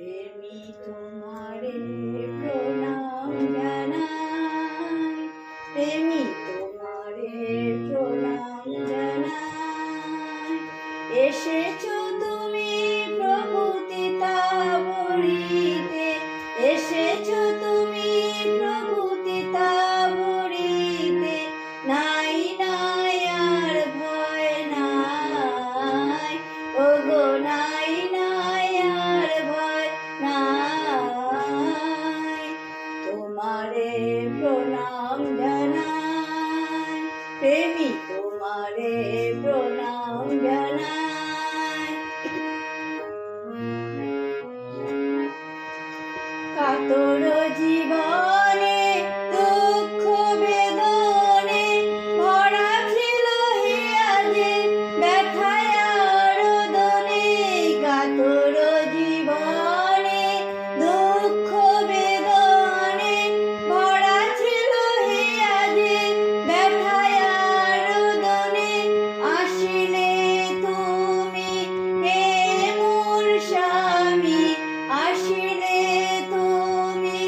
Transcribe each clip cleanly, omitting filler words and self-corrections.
প্রেমী তোমারে প্রণাম জানাই, প্রেমী তোমারে প্রণাম জানাই। এসেছো তুমি প্রভু তিতাবড়িতে, এসেছো তুমি প্রভু তিতাবড়িতে। নাই নাই আর ভয় নাই, ওগো নাই নাই আর ভয় নাই। তোমারে প্রণাম জানাই, প্রেমী তোমারে প্রণাম জানাই। কাতর জীবনে দুঃখ বেদনে ভরা ছিল হিয়া যে ব্যথায় রোদনে। কাতর জীবনে দুঃখ বেদনে ভরা ছিল হিয়া যে ব্যথায় রোদনে। আসিলে তুমি হে মোর স্বামী, আসিলে তুমি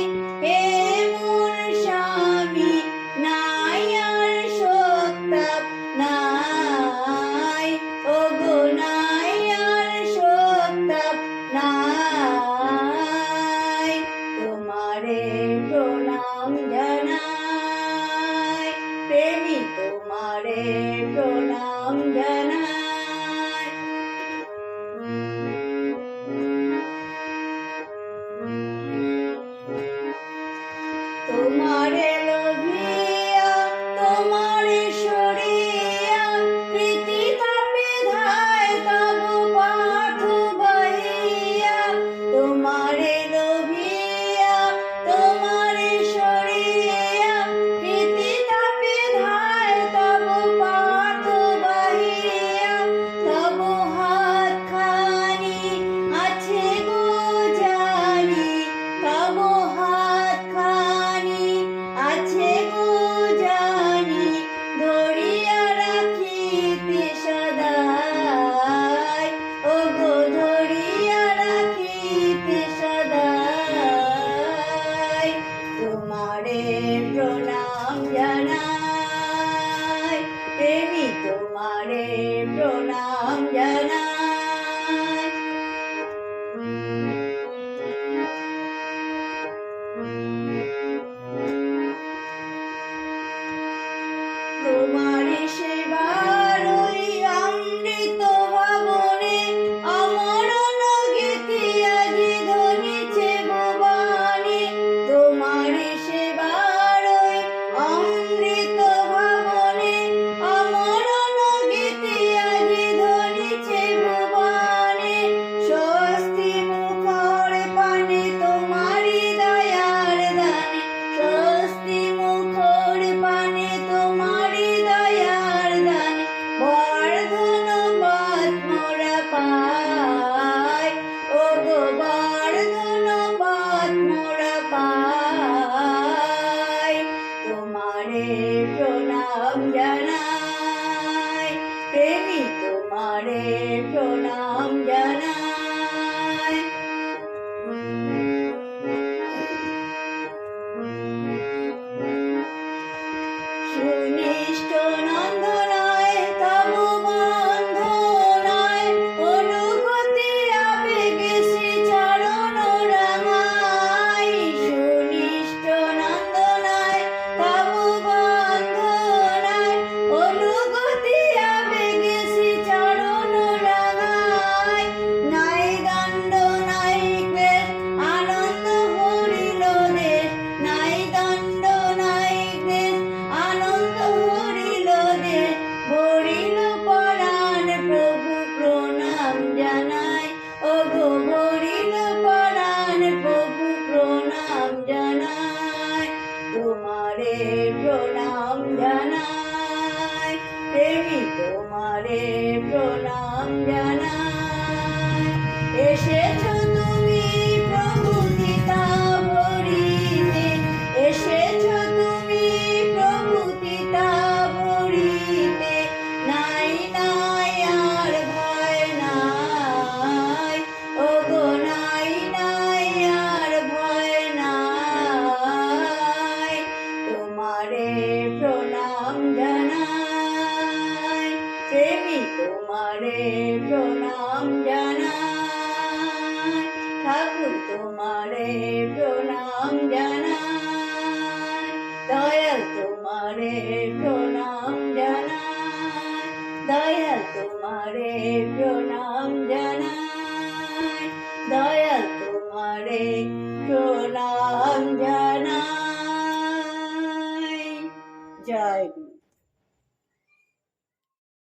তোমারে প্রণাম জানাই ঠাকুর তোমারে